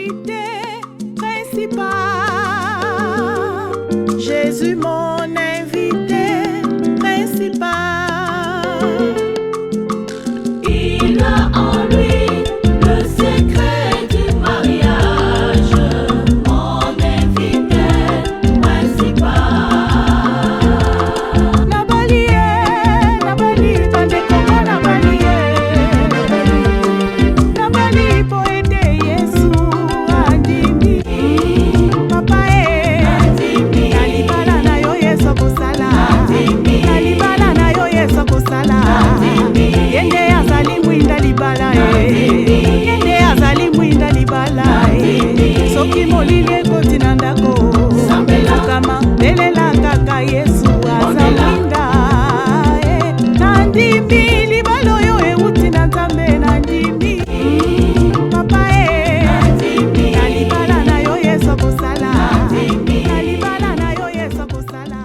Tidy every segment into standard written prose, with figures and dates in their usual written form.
invité principal. Jésus, mon invité principal. Il a en lui le secret du mariage, mon invité principal. Nabali, bandeko nabali, nabali po ete Yesu andimi. Papa nalibala na yo Yesu kosala, nalibala na yo Yesu kosala. Yende azali mwinda libala, yende azali mwinda libala. Soki molili ekoti na ndako, kama belela kaka Yesu aza mwinda. Nandimi libala oyo euti na Nzambe nandimi. Papa nalibala na yo Yesu kosala, nalibala na yo Yesu kosala.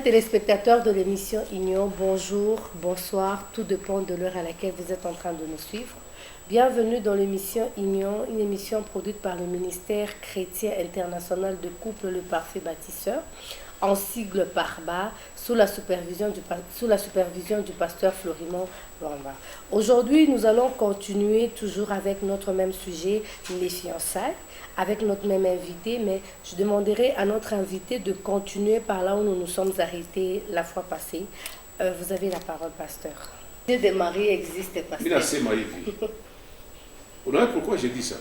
Téléspectateurs de l'émission Union, bonjour, bonsoir, tout dépend de l'heure à laquelle vous êtes en train de nous suivre. Bienvenue dans l'émission Union, une émission produite par le ministère chrétien international de couple Le Parfait Bâtisseur, en sigle PARBA, sous la supervision du pasteur Florimond Lwamba. Aujourd'hui, nous allons continuer toujours avec notre même sujet, les fiançailles, avec notre même invité, mais je demanderai à notre invité de continuer par là où nous nous sommes arrêtés la fois passée. Vous avez la parole, pasteur. Dieu des maris existe, pasteur. Vous savez pourquoi je dis ça?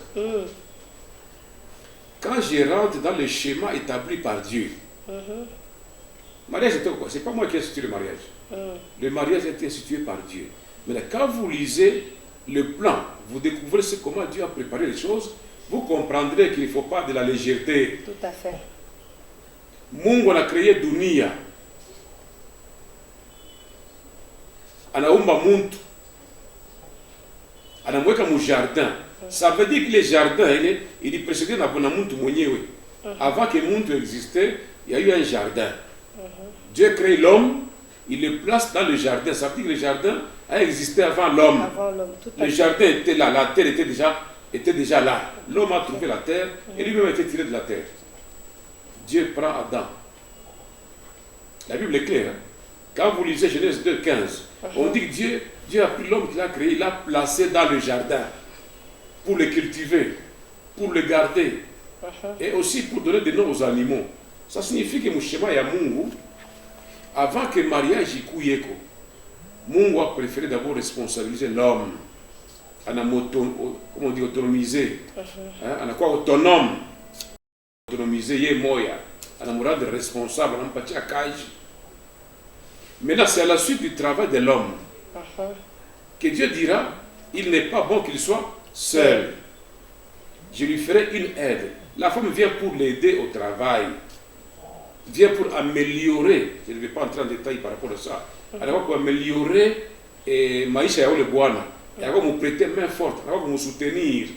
Quand je rentre dans le schéma établi par Dieu, mariage c'est quoi? C'est pas moi qui ai institué le mariage. Le mariage a été institué par Dieu. Mais quand vous lisez le plan, vous découvrez comment Dieu a préparé les choses, vous comprendrez qu'il ne faut pas de la légèreté. Tout à fait. Mungu a créé dunia. Anaumba muntu. Anamweka mu jardin. Ça veut dire que le jardin, il est précédé na muntu mwenyewe. Avant que muntu existait, il y a eu un jardin. Dieu crée l'homme, il le place dans le jardin. Ça veut dire que le jardin a existé avant l'homme. Le jardin était là, la terre était déjà là. L'homme a trouvé la terre et lui-même a été tiré de la terre. Dieu prend Adam. La Bible est claire. Quand vous lisez Genèse 2, 15, on dit que Dieu a pris l'homme qu'il a créé, il l'a placé dans le jardin pour le cultiver, pour le garder et aussi pour donner des noms aux animaux. Ça signifie que mon schéma ya Mungu, avant que le mariage y couille, Mungu a préféré d'abord responsabiliser l'homme. Comment on dit, autonomiser. On a quoi autonome. Autonomiser, yé moya. On a moral de responsable, on a pas de cage. Maintenant, c'est à la suite du travail de l'homme que Dieu dira, il n'est pas bon qu'il soit seul. Je lui ferai une aide. La femme vient pour l'aider au travail. Vient pour améliorer. Je ne vais pas entrer en détail par rapport à ça. Alors, pour améliorer Maïcha Yao le Boana. Et alors, vous prêter main forte. Alors, vous soutenir. Je ne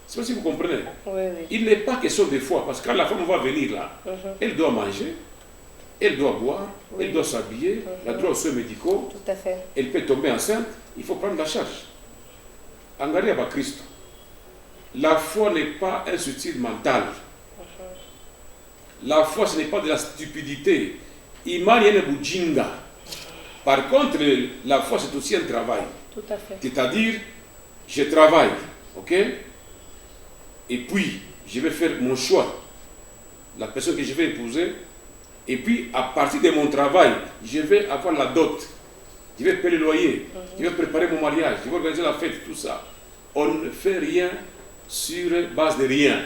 sais pas si vous comprenez. Oui. Il n'est pas question de foi. Parce que quand la femme va venir là, elle doit manger. Elle doit boire, elle doit s'habiller, elle a droit aux soins médicaux. Tout à fait. Elle peut tomber enceinte, il faut prendre la charge. Angaria ba Christ. La foi n'est pas un soutien mental. La foi, ce n'est pas de la stupidité. Imani ene bujinga. Par contre, la foi, c'est aussi un travail. Tout à fait. C'est-à-dire, je travaille, ok? Et puis, je vais faire mon choix. La personne que je vais épouser. Et puis, à partir de mon travail, je vais avoir la dot. Je vais payer le loyer. Je vais préparer mon mariage. Je vais organiser la fête, tout ça. On ne fait rien sur base de rien.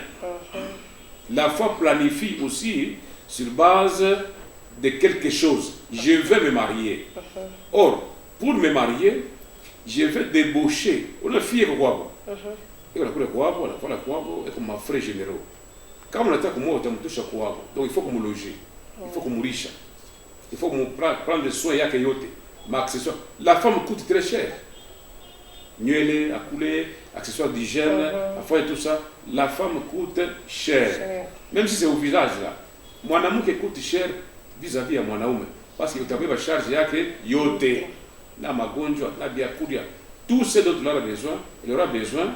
La foi planifie aussi sur base de quelque chose. Je vais me marier. Or, pour me marier, je vais débaucher. On a fait quoi? Et on a fait quoi? On a fait quoi? Et comme ma frère généraux. Quand on attaque moi, on touche à quoi? Donc il faut qu'on me loge. Il faut qu'on me riche. Il faut qu'on prenne soin de yakeyote. Ma accessoire. La femme coûte très cher. Nuele, accoulé, accessoires d'hygiène, affaires et tout ça. La femme coûte cher. Même si c'est au village là. Mon amour qui coûte cher vis-à-vis à mon amour. Parce qu'il y a une charge yote. Na magonjwa, na biakuria. Tout ce dont il aura besoin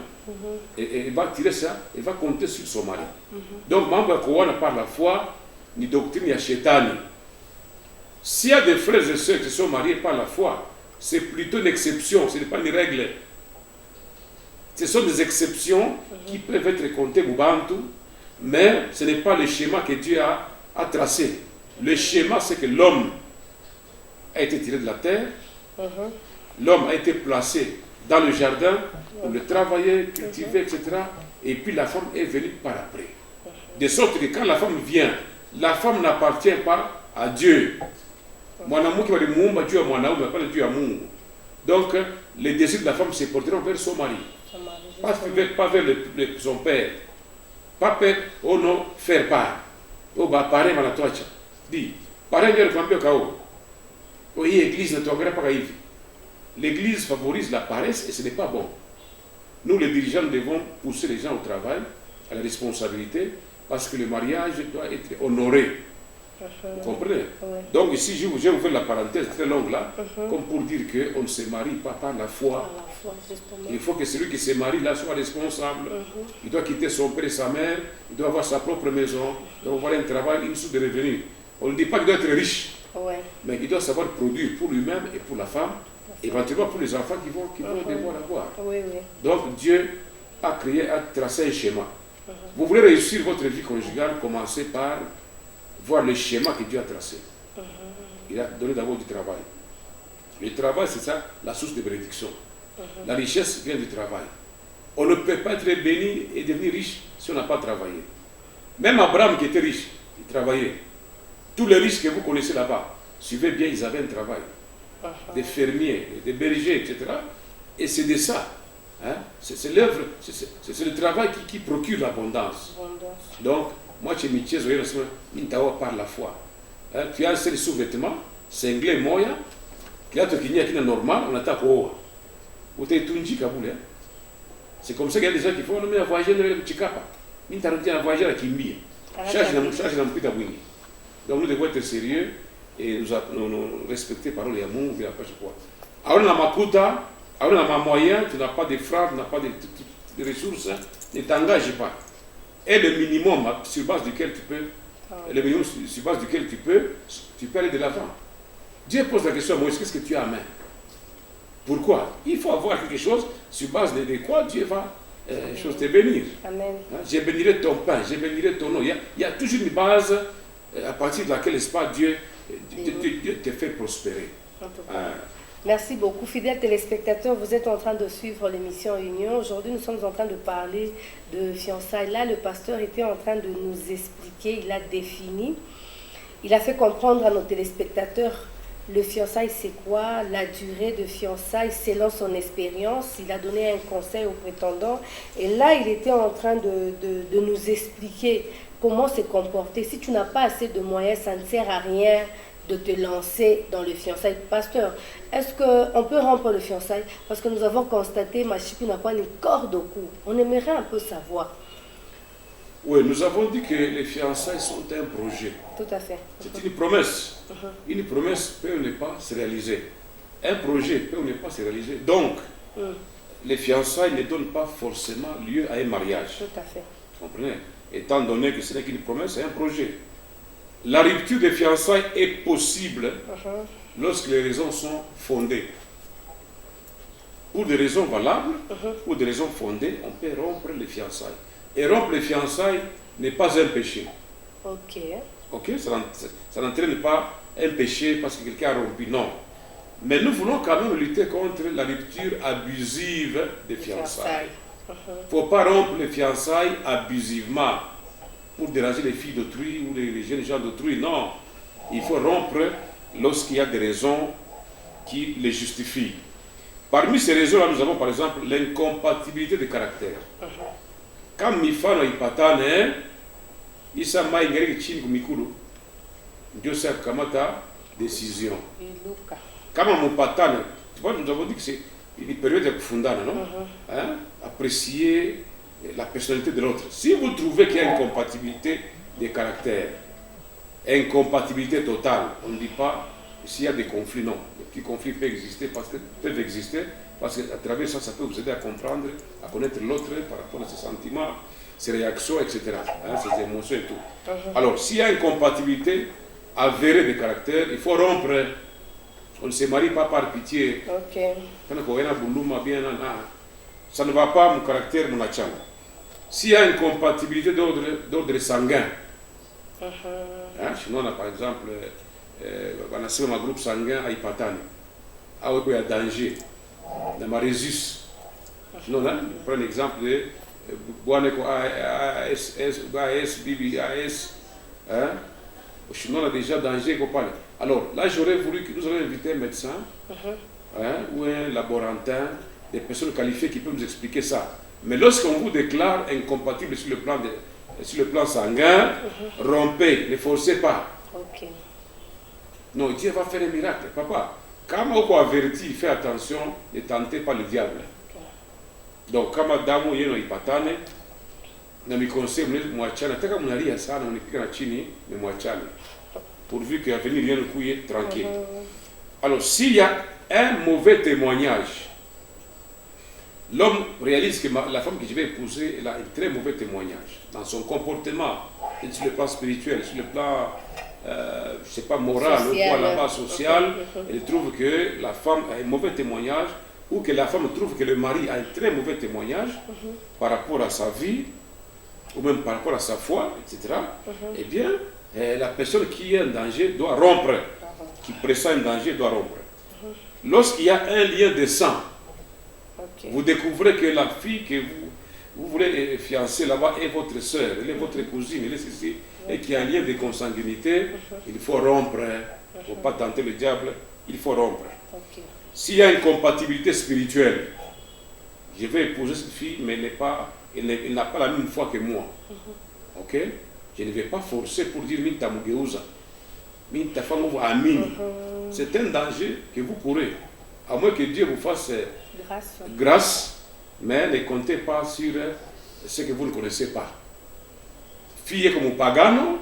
Et elle va tirer ça, elle va compter sur son mari. Donc, Mambo Kowana par la foi, ni doctrine, ni chétani. S'il y a des frères et sœurs qui sont mariés par la foi, c'est plutôt une exception, ce n'est pas une règle. Ce sont des exceptions qui peuvent être comptées au Bantu, mais ce n'est pas le schéma que Dieu a tracé. Le schéma, c'est que l'homme a été tiré de la terre, l'homme a été placé dans le jardin pour le travailler, cultiver, etc. Et puis la femme est venue par après. De sorte que quand la femme vient, la femme n'appartient pas à Dieu. Mwanamke walimuumba Dieu à mwanaume, pas le Dieu à Mungu. Donc, les désirs de la femme se porteront vers son mari. Pas vers son père. Pas père, oh non, faire part. Oh, bah, pareil, malatoacha. Dis, pareil, bien le campé au chaos. Oh, l'église ne t'engage pas à vivre. L'église favorise la paresse et ce n'est pas bon. Nous, les dirigeants, devons pousser les gens au travail, à la responsabilité, parce que le mariage doit être honoré. Vous comprenez? Donc ici, j'ai ouvert la parenthèse très longue là, comme pour dire qu'on ne se marie pas par la foi. Il faut que celui qui se marie là soit responsable. Il doit quitter son père et sa mère, il doit avoir sa propre maison, il doit avoir un travail, une source de revenus. On ne dit pas qu'il doit être riche, mais il doit savoir produire pour lui-même et pour la femme, éventuellement pour les enfants qui vont devoir l'avoir. Donc Dieu a créé, a tracé un schéma. Vous voulez réussir votre vie conjugale, commencez par voir le schéma que Dieu a tracé. Il a donné d'abord du travail. Le travail, c'est ça, la source de bénédiction. La richesse vient du travail. On ne peut pas être béni et devenir riche si on n'a pas travaillé. Même Abraham qui était riche, il travaillait. Tous les riches que vous connaissez là-bas, suivez bien, ils avaient un travail. Des fermiers, des bergers, etc. Et c'est de ça. Hein? C'est l'œuvre, c'est le travail qui procure l'abondance. Donc, moi, je me par la foi. Hein? Tu as un seul sous-vêtement, cinglé, moya, qui a qui normal, on attaque au haut. C'est comme ça qu'il y a des gens qui font un voyage dans le Chikapa. Ils ont voyagé à Kimbi. Donc nous devons être sérieux et nous respecter par les amours. Alors, dans ma kuta, alors dans ma moyen, tu n'as pas de frappe, tu n'as pas de ressources, ne t'engage pas. Et le minimum sur base duquel tu peux aller de l'avant. Dieu pose la question à Moïse, qu'est-ce que tu as à main? Pourquoi? Il faut avoir quelque chose sur base de quoi Dieu va te bénir. Amen. Je bénirai ton pain, je bénirai ton eau. Il y a toujours une base à partir de laquelle, n'est-ce pas, Dieu te fait prospérer. Merci beaucoup, fidèles téléspectateurs. Vous êtes en train de suivre l'émission Union. Aujourd'hui, nous sommes en train de parler de fiançailles. Là, le pasteur était en train de nous expliquer, il a défini, il a fait comprendre à nos téléspectateurs le fiançailles, c'est quoi, la durée de fiançailles selon son expérience. Il a donné un conseil aux prétendants. Et là, il était en train de nous expliquer comment se comporter. Si tu n'as pas assez de moyens, ça ne sert à rien de te lancer dans le fiançailles. Pasteur, est-ce qu'on peut rompre le fiançailles? Parce que nous avons constaté, Machipi n'a pas une corde au cou. On aimerait un peu savoir. Oui, nous avons dit que les fiançailles sont un projet. Tout à fait. C'est une promesse. Une promesse peut ou ne pas se réaliser. Un projet peut ou ne pas se réaliser. Donc, les fiançailles ne donnent pas forcément lieu à un mariage. Tout à fait. Vous comprenez? Étant donné que ce n'est qu'une promesse, c'est un projet. La rupture des fiançailles est possible lorsque les raisons sont fondées. Pour des raisons valables, pour des raisons fondées, on peut rompre les fiançailles. Et rompre les fiançailles n'est pas un péché. Ok, ça n'entraîne pas un péché parce que quelqu'un a rompu, non. Mais nous voulons quand même lutter contre la rupture abusive des fiançailles. Il ne faut pas rompre les fiançailles abusivement pour déranger les filles d'autrui ou les jeunes gens d'autrui, non. Il faut rompre lorsqu'il y a des raisons qui les justifient. Parmi ces raisons-là, nous avons par exemple l'incompatibilité de caractère. Quand mifano ipatane, isa maingeri chini kumikulu, ndio sa kamata décision. Kama mupatane, tu vois, nous avons dit que c'est une période de kufundana, non? Apprécier la personnalité de l'autre. Si vous trouvez qu'il y a une incompatibilité de caractère, incompatibilité totale, on ne dit pas s'il y a des conflits, non. Les petits conflits peuvent exister parce que peuvent exister parce qu'à travers ça, ça peut vous aider à comprendre, à connaître l'autre par rapport à ses sentiments, ses réactions, etc., hein, ses émotions et tout. Alors, s'il y a une compatibilité avérée de caractère, il faut rompre. On ne se marie pas par pitié. Ok. Ça ne va pas, mon caractère, mon acham. S'il y a une compatibilité d'ordre sanguin, hein, sinon on a par exemple, on a un groupe sanguin à Ipatane, il y a danger, dans ma résus. Sinon, hein, on prend l'exemple de Boaneko AS, Bibi AS, hein, sinon on a déjà danger qu'on parle. Alors là, j'aurais voulu que nous ayons invité un médecin hein, ou un laborantin, des personnes qualifiées qui peuvent nous expliquer ça. Mais lorsqu'on vous déclare incompatible sur le plan sanguin, rompez, ne forcez pas. Ok. Non, Dieu va faire un miracle, papa. Quand on avertit, fais attention, ne tentez pas le diable. Okay. Donc, quand madame yeno ipatane, na mi conseil mwachana, taka mnalia sana, unipika na chini, mais mwachane. Pourvu qu'à venir rien ne couille tranquille. Alors, s'il y a un mauvais témoignage, l'homme réalise que la femme que je vais épouser, elle a un très mauvais témoignage dans son comportement, sur le plan spirituel, sur le plan, je sais pas, moral, social, là-bas, social. Elle trouve que la femme a un mauvais témoignage, ou que la femme trouve que le mari a un très mauvais témoignage par rapport à sa vie, ou même par rapport à sa foi, etc. Eh bien, la personne qui est en danger doit rompre, qui pressent un danger doit rompre. Lorsqu'il y a un lien de sang, vous découvrez que la fille que vous voulez fiancer là-bas est votre soeur, elle est votre cousine, elle est ceci, et qu'il y a un lien de consanguinité, il faut rompre. Il ne faut pas tenter le diable, il faut rompre. S'il y a une compatibilité spirituelle, je vais épouser cette fille, mais elle n'a pas la même foi que moi. Ok? Je ne vais pas forcer pour dire Minta Mugeuza. Minta Famovo Amin. C'est un danger que vous courez. À moins que Dieu vous fasse grâce, mais ne comptez pas sur ce que vous ne connaissez pas. Fille comme pagano,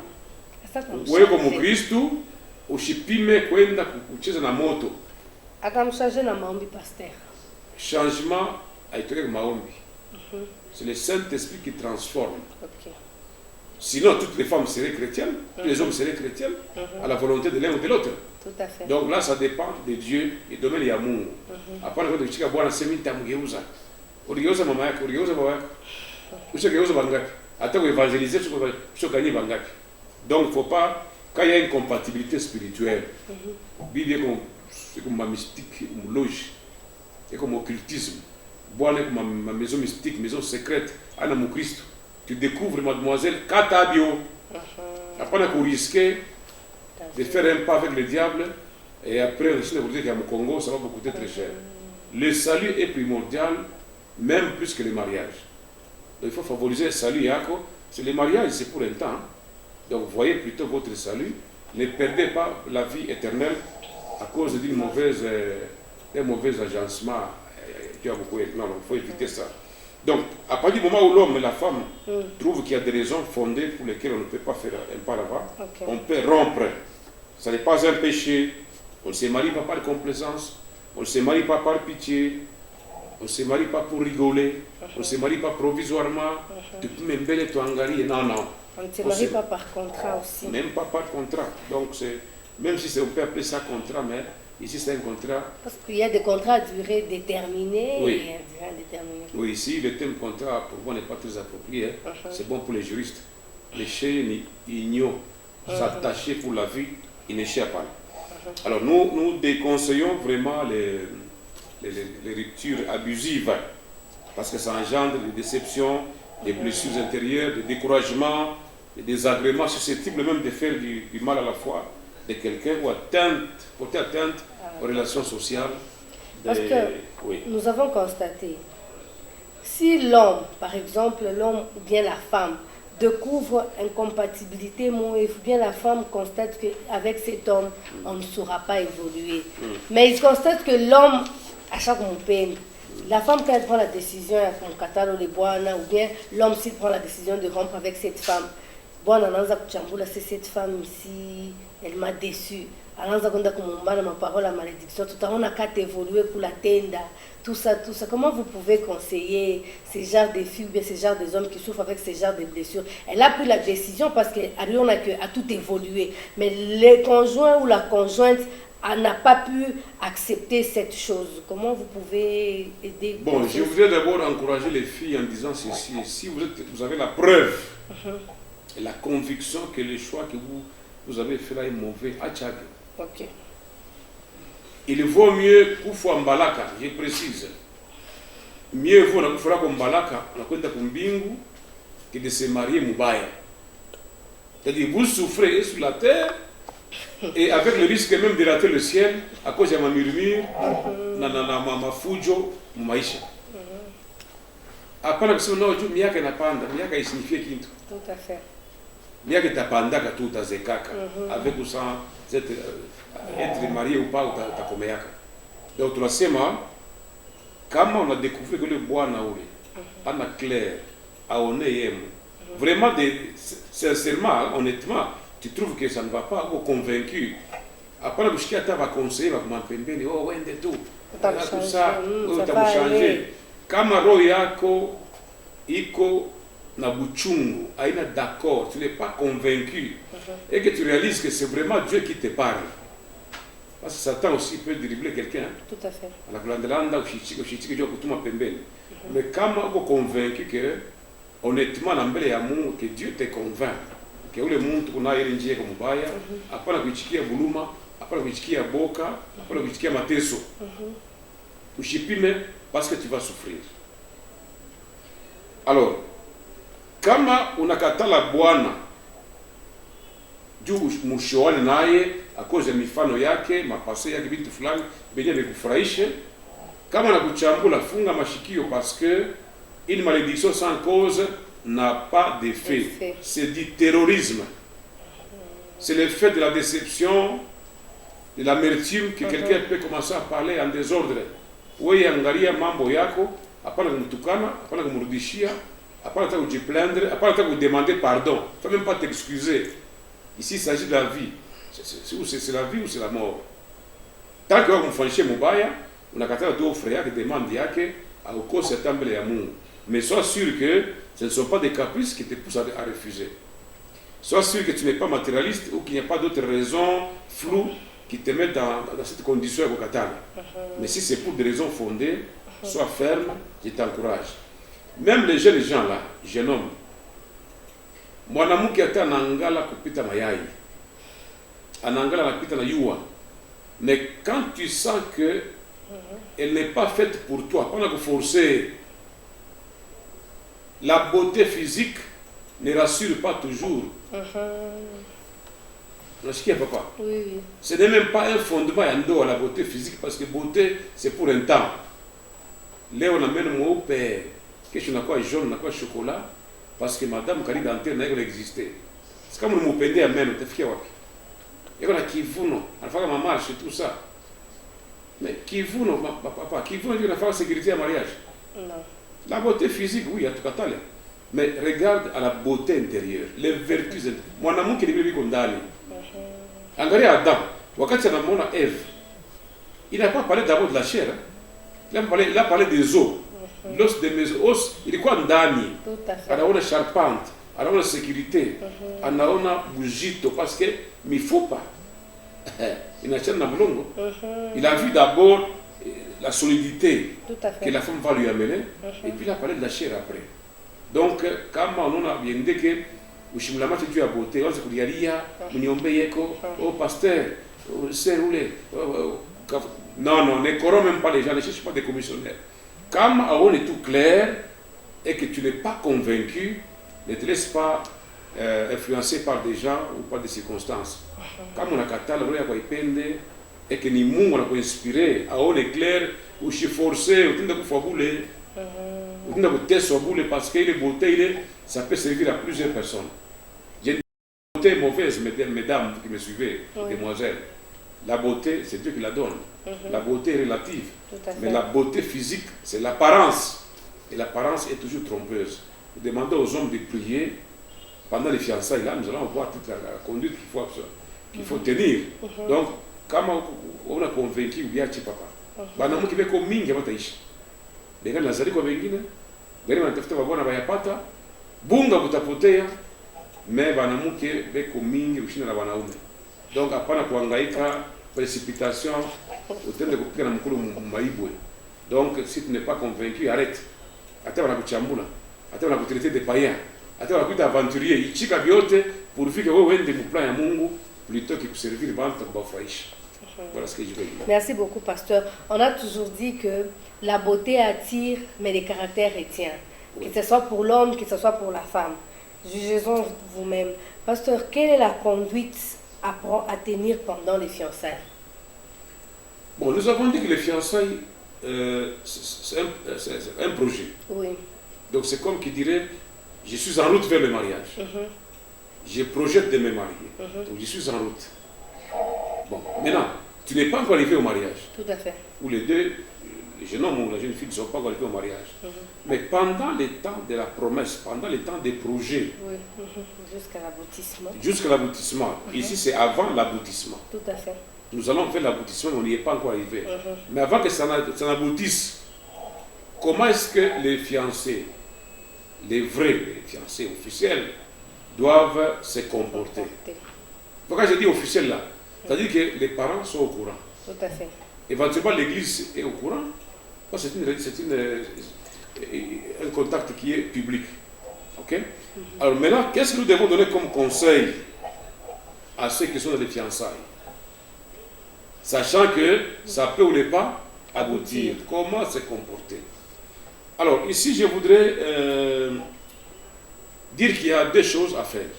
ou comme Christo, ou chipime kwenda kucheza na moto. Akamchanger na maombi pasteur. Changement a été maombi. C'est le Saint-Esprit qui transforme. Okay. Sinon, toutes les femmes seraient chrétiennes, tous les hommes seraient chrétiens, à la volonté de l'un ou de l'autre. Tout à fait. Donc là, ça dépend de Dieu et de domaine yamungu. Après, on va dire que Bwana semita mugeuza. Urigeuza mama yako, urigeuza baba yako. Ushageuza bangapi? Hata évangéliser, ushagani bangapi. Donc, il ne faut pas, quand il y a une compatibilité spirituelle, c'est comme ma mystique, ma loge, c'est comme occultisme. Bwana comme ma maison mystique, maison secrète, Anna mon Christ. Tu découvres, mademoiselle, Katabio. Après, on a risqué de faire un pas avec le diable, et après, on va dire qu'à mon Congo, ça va vous coûter très cher. Le salut est primordial, même plus que le mariage. Donc, il faut favoriser le salut, Yako. C'est le mariage, c'est pour un temps. Donc, voyez plutôt votre salut. Ne perdez pas la vie éternelle à cause d'un mauvais agencement. Non, il faut éviter ça. Donc, à partir du moment où l'homme et la femme trouvent qu'il y a des raisons fondées pour lesquelles on ne peut pas faire un pas là-bas, on peut rompre. Ce n'est pas un péché. On ne se marie pas par complaisance. On ne se marie pas par pitié. On ne se marie pas pour rigoler. On ne se marie pas provisoirement. Tu peux même belle toi engari. Non, non. On ne se marie pas par contrat aussi. Même pas par contrat. Donc, même si on peut appeler ça contrat, mais ici c'est un contrat. Parce qu'il y a des contrats à durée déterminée oui. Et à durée indéterminée. Oui, ici le thème contrat pour moi n'est pas très approprié. C'est bon pour les juristes. Les chiens ignorent s'attacher pour la vie, ils ne cherchent pas. Alors nous déconseillons vraiment les ruptures abusives parce que ça engendre des déceptions, des blessures intérieures, des découragements, des désagréments susceptibles même de faire du mal à la foi de quelqu'un ou porter atteinte aux relations sociales. Parce que nous avons constaté, si l'homme, par exemple, l'homme ou bien la femme, découvre incompatibilité, ou bien la femme constate qu'avec cet homme, on ne saura pas évoluer. Mais il constate que l'homme, à chaque moment, la femme, quand elle prend la décision, ou bien l'homme, s'il prend la décision de rompre avec cette femme, c'est cette femme ici, elle m'a déçu. Ma parole à malédiction, tout à l'heure on a qu'à évoluer pour la tenda, tout ça, comment vous pouvez conseiller ces genres de filles ou bien ces genres des hommes qui souffrent avec ces genres de blessures? Elle a pris la décision parce qu'on a tout évolué, mais le conjoint ou la conjointe n'a pas pu accepter cette chose. Comment vous pouvez aider? Bon, je voudrais d'abord encourager les filles en disant ceci. Si vous avez la preuve et la conviction que le choix que vous avez fait là est mauvais, achag. Ok. Il vaut mieux kufa mbalaka, je précise. Mieux vaut na kufura kwa mbalaka na kwenda kumbingu que de se marier mubaya. C'est-à-dire vous souffrez sur la terre et avec le risque même de rater le ciel à cause de ma murmure, ma fujo, maisha. Hapana kusema nao juu miaka inapanda, miaka isinifie kitu. Tout à fait. Miaka itapandaka tu utazekaka avec ou sans être marié ou pas utakomeaka. Donc tunasema kama on a découvert que le bwana ule ana clair aone yemo vraiment sincèrement honnêtement tu trouves que ça ne va pas ou convaincu hapana kushikia hata conseiller wa kumpembeni oh wende tu tout ça utakuchanger kama roho yako iko na buchungu aina d'accord, tu n'es pas convaincu et que tu réalises que c'est vraiment Dieu qui te parle. Parce que Satan aussi peut dribbler quelqu'un. Tout à fait. Mais quand on est convaincu que, honnêtement, que Dieu te convainc, que le monde qu'on a érigé comme Baya, après la kuchikia buluma, après la kuchikia boka, après la kuchikia mateso, ushipime parce que tu vas souffrir. Alors, kama unakatala bwana juu mshoane naye akoze mifano yake mapase yake vitu fulani benye vikufurahishe, kama nakuchambula funga mashikio parce que une malédiction sans cause n'a pas d'effet. C'est du terrorisme. C'est l'effet de la déception, de l'amertume que quelqu'un peut commencer à parler en désordre. Wewe angalia mambo yako, hapana kumtukana, hapana kumrudishia, hapana hata kujiplaindre, hapana hata demander pardon. Il ne faut même pas t'excuser. Ici, il s'agit de la vie. C'est la vie ou c'est la mort. Tant que vous faites mubaya, on a qu'à faire deux frères qui demandent yake à cause certains bel amour. Mais sois sûr que ce ne sont pas des caprices qui te poussent à refuser. Sois sûr que tu n'es pas matérialiste ou qu'il n'y a pas d'autres raisons floues qui te mettent dans cette condition à Bokatana. Mais si c'est pour des raisons fondées, sois ferme, je t'encourage. Même les jeunes gens là, jeunes hommes, mwanamke hata anaangala kupita mayai, anaangala anapita na yua, mais quand tu sens que elle n'est pas faite pour toi, pas de forcer, la beauté physique ne rassure pas toujours. Papa. Oui. Ce n'est même pas un fondement à la beauté physique, parce que beauté c'est pour un temps. Là on amène mon père, que je n'ai quoi jaune, n'a quoi chocolat, parce que madame Kali Dante n'a pas existé. C'est comme le mopende amène, tu fais wapi. Et on a kivuno, on a fait ma marche et tout ça. Mais kivuno, papa, kivuno, on a fait la sécurité à mariage. Non. La beauté physique, oui, à tout cas. Mais regarde à la beauté intérieure, les vertus intérieures. Mon amour qui est venu condamné. Angalia Adam, wakati anamwona Ève, il n'a pas parlé d'abord de la chair. Il a parlé des os. L'os de mes os, ilikuwa ndani. Anaona charpente, anaona sécurité, anaona bujito parce que mifupa inachana na mlongo. Il a vu d'abord la solidité que la femme va lui amener et puis il a parlé de la chair après. Donc kama unaona biende que ushimlamate juu ya beauté, waanze kulialia, mniombe yeko, oh pasteur, c'est roulé. Non, ne corromps même pas les gens, ne cherche pas des commissionnaires. Comme on est tout clair et que tu n'es pas convaincu, ne te laisse pas influencer par des gens ou par des circonstances. Comme on a katala roya kwa ipende et que ni Mungu anakuinspire, on est clair, ou je forcé, ou tinde kufabule, ou tinde kuteswa bule parce que les beautés, ça peut servir à plusieurs personnes. J'ai une beauté mauvaise, mesdames qui me suivez, demoiselles. La beauté, c'est Dieu qui la donne. La beauté est relative. Mais la beauté physique, c'est l'apparence. Et l'apparence est toujours trompeuse. Vous demandez aux hommes de prier pendant les fiançailles. Là, nous allons voir toute la conduite qu'il faut tenir. Donc, quand on a convaincu, il y a papa. Banamu qui veut comme mingi, Bengine nazali kwa wengine, gari wanatafuta wabwana bayapata, bunga butapotea, me banamuke beko mingi kushinda na wanaume. Donc hapana kuhangaika, précipitation, utende kupika na mkulu maibwe. Donc si tu n'es pas convaincu, arrête. Hata wanakuchambula, hata wanakutraiter de païen, hata wanakuita aventurier, ichika vyote pourvu que wewe uende mplan ya Mungu plutôt que kuservir bantu kubafurahisha. Voilà ce que je veux dire. Merci beaucoup, pasteur. On a toujours dit que la beauté attire, mais le caractère retient. Oui. Que ce soit pour l'homme, que ce soit pour la femme. Jugez-en vous-même. Pasteur, quelle est la conduite à tenir pendant les fiançailles? Bon, nous avons dit que les fiançailles, c'est un projet. Oui. Donc c'est comme qui dirait, je suis en route vers le mariage. Je projette de me marier. Donc je suis en route. Bon, maintenant, tu n'es pas encore arrivé au mariage. Tout à fait. Ou les deux, le jeune homme ou la jeune fille ne sont pas encore arrivés au mariage. Mais pendant le temps de la promesse, pendant le temps des projets, Oui. Jusqu'à l'aboutissement. jusqu'à l'aboutissement, ici c'est avant l'aboutissement. Tout à fait. Nous allons faire l'aboutissement, on n'y est pas encore arrivé. Mais avant que ça n'aboutisse, comment est-ce que les fiancés, les vrais fiancés officiels, doivent se comporter? Pourquoi je dis officiel là? C'est-à-dire que les parents sont au courant. Tout à fait. Éventuellement, l'église est au courant. C'est un contact qui est public. Ok? Alors maintenant, qu'est-ce que nous devons donner comme conseil à ceux qui sont dans les fiançailles? Sachant que ça peut ou ne pas aboutir. Comment se comporter? Alors ici, je voudrais dire qu'il y a deux choses à faire.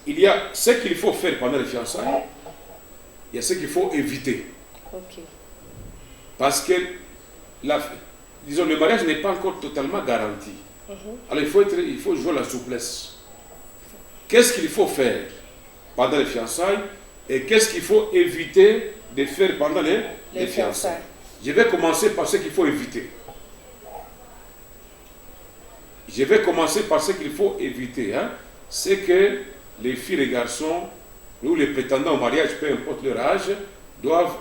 Il y a ce qu'il faut faire pendant les fiançailles, il y a ce qu'il faut éviter. Ok. Parce que, disons, le mariage n'est pas encore totalement garanti. Alors il faut jouer la souplesse. Qu'est-ce qu'il faut faire pendant les fiançailles et qu'est-ce qu'il faut éviter de faire pendant les fiançailles? Je vais commencer par ce qu'il faut éviter. Je vais commencer par ce qu'il faut éviter. C'est que les filles et les garçons, ou les prétendants au mariage, peu importe leur âge, doivent,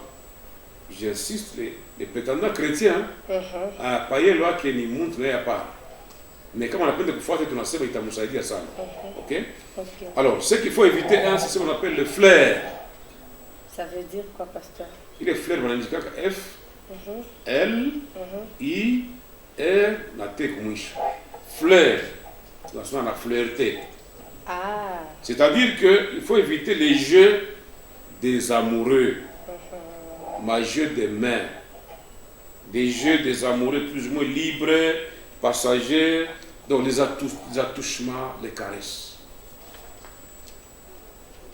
j'insiste, les prétendants chrétiens, à payer loi qui ni montre n'est pas. Mais comme on appelle de pouvoir être tunasema itamusaidia sana. Ok? Alors, ce qu'il faut éviter, c'est ce qu'on appelle le flair. Ça veut dire quoi, pasteur? Il est flair, on indique F, L, I, R, na T comme flair. On a flirté. Ah. C'est-à-dire qu'il faut éviter les jeux des amoureux, ma jeu des mains, des jeux des amoureux plus ou moins libres, passagers, donc les attouchements, les caresses.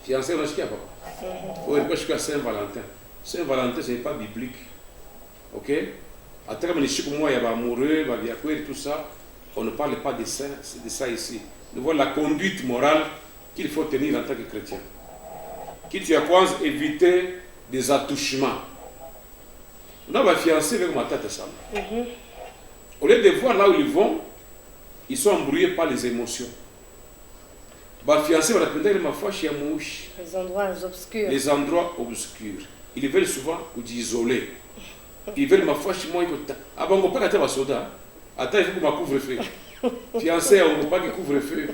Fiancé, on a ce qu'il y a pas. Oui, je suis à Saint-Valentin. Saint-Valentin, ce n'est pas biblique. Ok? À terme, les chics, moi, il y a amoureux, il y a tout ça. On ne parle pas de ça ici. Nous voyons la conduite morale qu'il faut tenir en tant que chrétien. Qu'il tu as quoi éviter des attouchements. On va fiancer avec ma tête ça. Au lieu de voir là où ils vont, ils sont embrouillés par les émotions. Va fiancer, on appelle ma foi chez Mouche. Les endroits obscurs. Les endroits obscurs. Ils veulent souvent isoler. Ils veulent ma foi chez moi. Ah bon, on peut pas soda. Attends, il faut que ma couvre-feu. Fiancé, on ne peut pas que couvre-feu.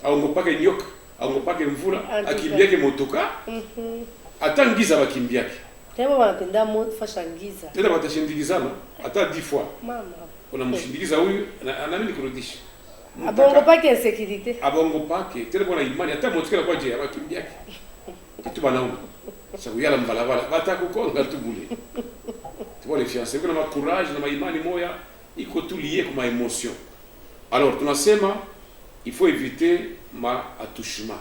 On ne peut pas que nyok. On ne peut pas que mvula. Akimbia que motoka. Attends, giza va kimbia. Tellement wanapenda fashangiza. Tena watashindigizana hata 10 fois. Mama. Unamshindikiza huyu anaamini kurudisha. Abongo pa que insécurité. Abongo pa que tena bona imani hata motoka kwa je abakimbia. Kitu banaume. Sababu yala mbalabala batakukonga tubule. Tu vois les fiancés, kuna courage na imani moya iko tout lié comme émotion. Alors tunasema il faut éviter ma attouchement.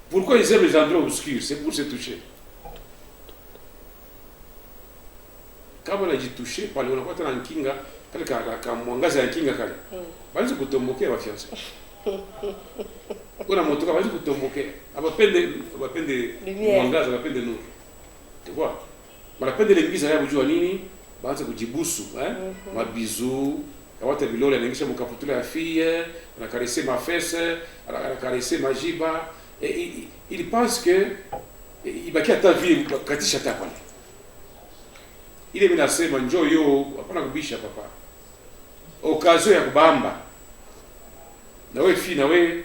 Pourquoi ils aiment les endroits obscurs? C'est pour se toucher. Kama unajitouche pale unakuwa tena nkinga kale ka mwangaza ya kinga kale. Balizo kutombokea wafianza. Kuna motoka balizo kutombokea. Abapende mwangaza, abapende nuru. Tu vois? Wanapenda ile ngiza yao kujua nini? Baanza kujibusu, mabizu, kawata bilole anaingisha mkaputula ya fille, anakarese ma fesse, anakarese majiba. Il pense que il baki hata vie katisha hata pale. ile mimi nasema njoo yo, hapana kubisha papa. Occasion ya kubamba. Na wewe fi na wewe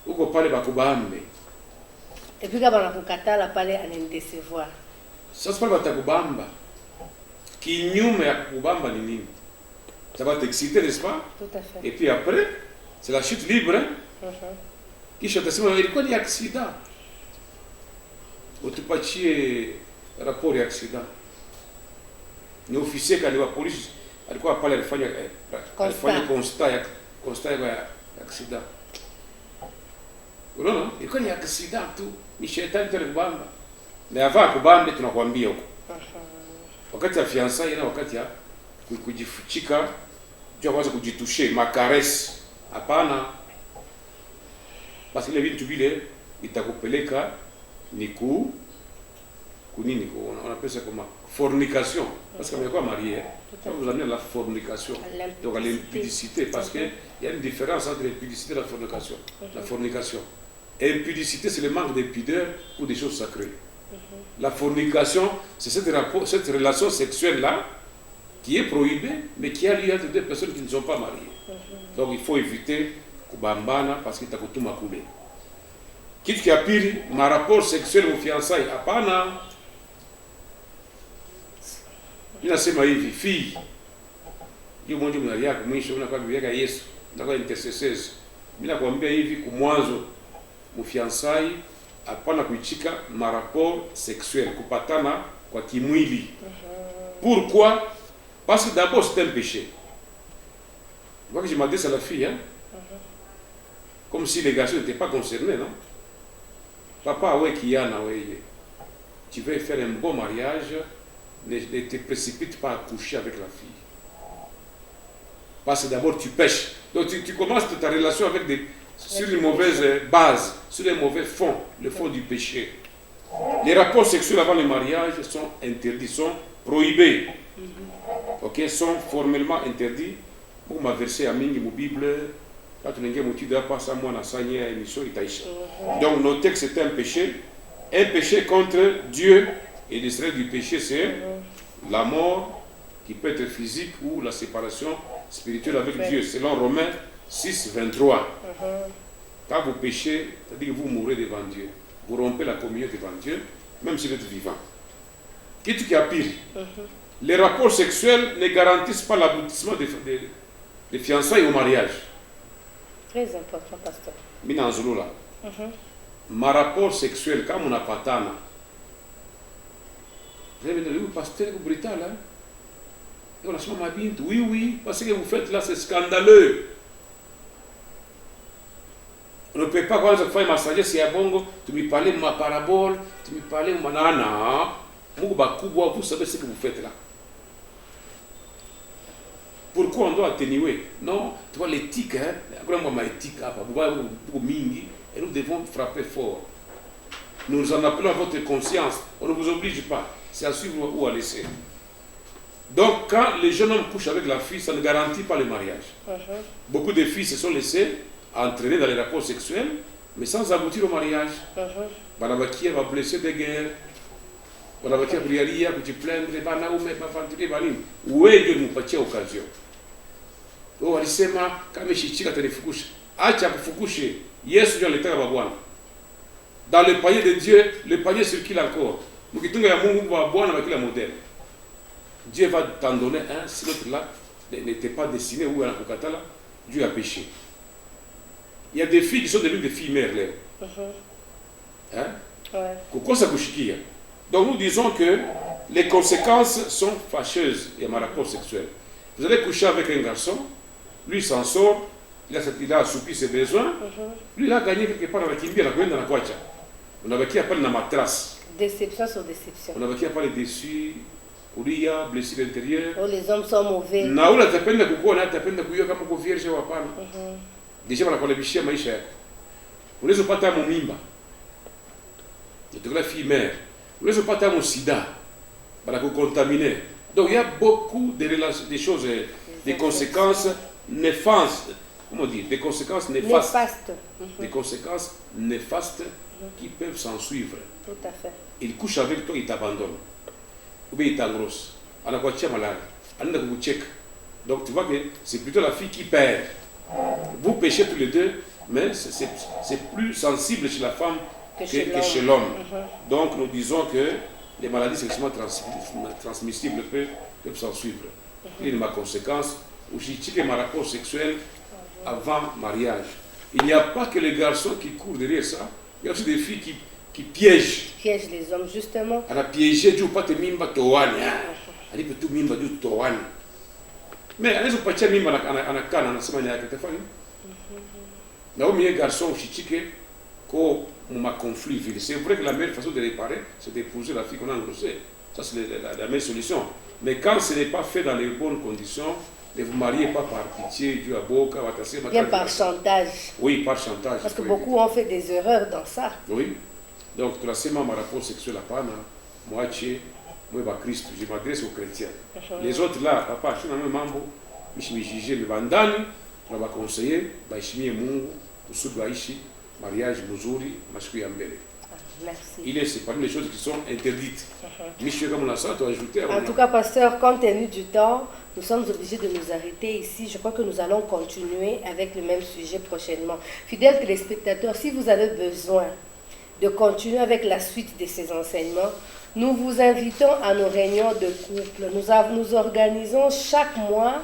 uko pale bakubambe. Et puis kama nakukatala pale ananidecevoir. Sasa pale batakubamba. Kinyume ya kubamba ni nini? Ça va t'exciter, n'est-ce pas? Tout à fait. Et puis après, c'est la chute libre. Hein? Kisha utasema ilikuwa ni accident. Utupatie rapport ya accident. Ni officier kali wa polisi alikuwa pale alifanya constat ya accident. Unaona? Ilikuwa ni accident tu. Ni shetani tu alikubamba. Na avant kubambe tunakwambia huko. Wakati ya fiançailles na wakati ya kujifuchika jua kwanza kujitushe makaresi hapana, basi ile vitu vile itakupeleka ni kunini on appelle ça comme fornication, parce que mekuwa marié ça vous amène la fornication, donc à l'impudicité, parce que il y a une différence entre l'impudicité et la fornication. La fornication, impudicité c'est le manque de pudeur pour des choses sacrées. La fornication c'est cette relation sexuelle là qui est prohibé, mais qui a lieu entre deux personnes qui ne sont pas mariées. Donc il faut éviter kubambana parce que takutuma kule. Kitu kia pili, ma rapport sexuel au fiançailles hapana. Ninasema hivi, fille. Hiyo mmoja mnali yako mwisho unakuwa bibi yake Yesu, unakuwa intercessors. Mimi nakwambia hivi kumwanzo mu fiançailles hapana kuichika ma rapport sexuel, kupatana kwa kimwili. Pourquoi? Parce que d'abord c'est un péché. Moi que je m'adresse à la fille, hein? Comme si les garçons n'étaient pas concernés, non? Papa, ouais, Kiana, ouais, tu veux faire un bon mariage, ne te précipite pas à coucher avec la fille. Parce que d'abord tu pêches. Donc tu commences ta relation avec sur une mauvaise base, sur un mauvais fond, le fond du péché. Les rapports sexuels avant le mariage sont interdits, sont prohibés. Ok, sont formellement interdits. Pour ma verset à mingi mu Bible, quand tu n'as pas passé moi na sanya émission itaisha. Donc nos textes c'est un péché contre Dieu, et l'Israël du péché c'est la mort qui peut être physique ou la séparation spirituelle avec Dieu, selon Romains 6, 23. Quand vous péchez, c'est-à-dire que vous mourrez devant Dieu, vous rompez la communion devant Dieu, même si vous êtes vivant. Qu'est-ce qui a pire? Les rapports sexuels ne garantissent pas l'aboutissement des fiançailles au mariage. Très important, pasteur. Mina nzulu là. Ma rapport sexuel, quand on a patana, vous avez dit, oui, pasteur, vous brutal, hein? Et on a souvent ma binte, oui, parce que vous faites là, c'est scandaleux. On ne peut pas quand je fais ma sagesse, c'est à bongo, tu me parlais de ma parabole, tu me parlais de ma nana, vous savez ce que vous faites là. Pourquoi on doit atténuer? Non, tu vois l'éthique, hein? Et nous devons frapper fort. Nous en appelons à votre conscience. On ne vous oblige pas. C'est à suivre ou à laisser. Donc, quand les jeunes hommes couchent avec la fille, ça ne garantit pas le mariage. Beaucoup de filles se sont laissées entraîner dans les rapports sexuels, mais sans aboutir au mariage. Banabakia va blesser des guerres. Banabakia priaria, que tu plaindre, banaume, bafanturi, banini. Où est Dieu nous patia occasion? Oh, alisema kama shichika atanifukusha. Acha kufukushe. Yesu ndio alitaka babwana. Dans le panier de Dieu, le panier circule encore. Mukitunga ya Mungu wa Bwana wa kila modèle. Dieu va t'en donner un si l'autre là n'était pas destiné ou à la kukatala, Dieu a péché. Il y a des filles qui sont devenues des filles mères là. Hein? Ouais. Kukosa kushikia. Donc nous disons que les conséquences sont fâcheuses et à ma rapport sexuel. Vous allez coucher avec un garçon, lui s'en sort, il a assoupi ses besoins, lui il a gagné quelque part dans la kimbi, il a gagné dans la kwacha. On a vécu à parler de la materasse. Déception sur déception. On a vécu à parler dessus, Ouria, blessure intérieure. Oh, les hommes sont mauvais. Naoula tapenda kukona, tapenda kuyo kama uko vierge au hapana. Déjà wanakolebishia maisha yako. Unaweza kupata mimba. Ndio fille mère. Unaweza kupata sida. Bana kucontaminer. Donc il y a beaucoup de choses, des conséquences néfastes. Comment dire? Des conséquences néfastes. Des conséquences néfastes qui peuvent s'en suivre. Tout à fait. Il couche avec toi, il t'abandonne. Ou bien il t'engrosse. anakuachia malali, anaenda kukucheka. Donc tu vois que c'est plutôt la fille qui perd. Vous péchez tous les deux, mais c'est plus sensible chez la femme que chez l'homme. Donc nous disons que les maladies sexuellement transmissibles peuvent s'en suivre. Il y a une conséquence, où j'ai checké ma rapport sexuel avant mariage. Il n'y a pas que les garçons qui courent derrière ça, il y a aussi des filles qui piègent. Piègent les hommes, justement. Elle a piégé, tu pas te mimba towane. Elle dit tout mimba du towane. Mais elle est pas mimba na kana na sema yake tafani. Na au garçon chichike ko ma conflit. C'est vrai que la meilleure façon de réparer, c'est d'épouser la fille qu'on a engrossée. Ça c'est la meilleure solution. Mais quand ce n'est pas fait dans les bonnes conditions, ne vous mariez pas par pitié, Dieu a boca, bien par chantage. Oui, par chantage. Parce que beaucoup ont fait des erreurs dans ça. Oui. Donc, tu as seulement ma rapport sexuel à Pana, moi, moi, Christ, je m'adresse aux chrétiens. Les autres là, papa, je suis dans le mambo, je me juge, mais bandani, je vais conseiller, je suis mungu, pour mariage, muzuri, je mbele. Merci. Il est parmi les choses qui sont interdites. En tout cas, pasteur, compte tenu du temps, nous sommes obligés de nous arrêter ici. Je crois que nous allons continuer avec le même sujet prochainement. Fidèles téléspectateurs, si vous avez besoin de continuer avec la suite de ces enseignements, nous vous invitons à nos réunions de couple. Nous organisons chaque mois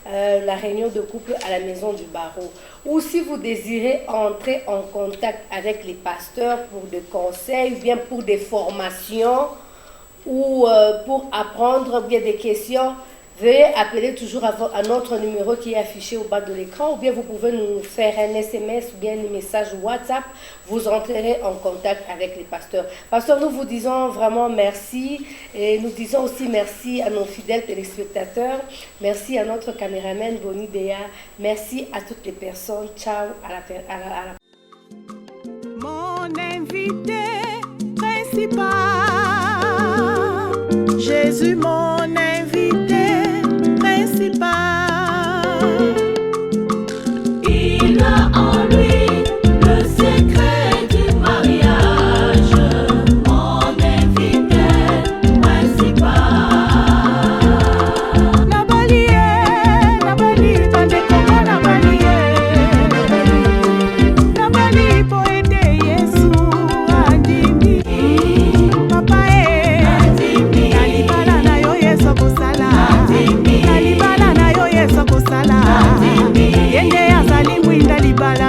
la réunion de couple à la maison du barreau. Ou si vous désirez entrer en contact avec les pasteurs pour des conseils, ou bien pour des formations, ou pour apprendre bien des questions, veuillez appeler toujours à notre numéro qui est affiché au bas de l'écran, ou bien vous pouvez nous faire un SMS ou bien un message WhatsApp. Vous entrerez en contact avec les pasteurs. Pasteur, nous vous disons vraiment merci, et nous disons aussi merci à nos fidèles téléspectateurs. Merci à notre caméraman Boni Dea. Merci à toutes les personnes. Ciao à la... Mon invité principal, Jésus mon invité principal. Il a en lui le secret du mariage, mon invité principal. Nabali, bandeko Nabali, po ete Yesu andimi. Papa nalibala na yo Yesu kosala. Nalibala na yo Yesu kosala. Yende azali mwinda libala.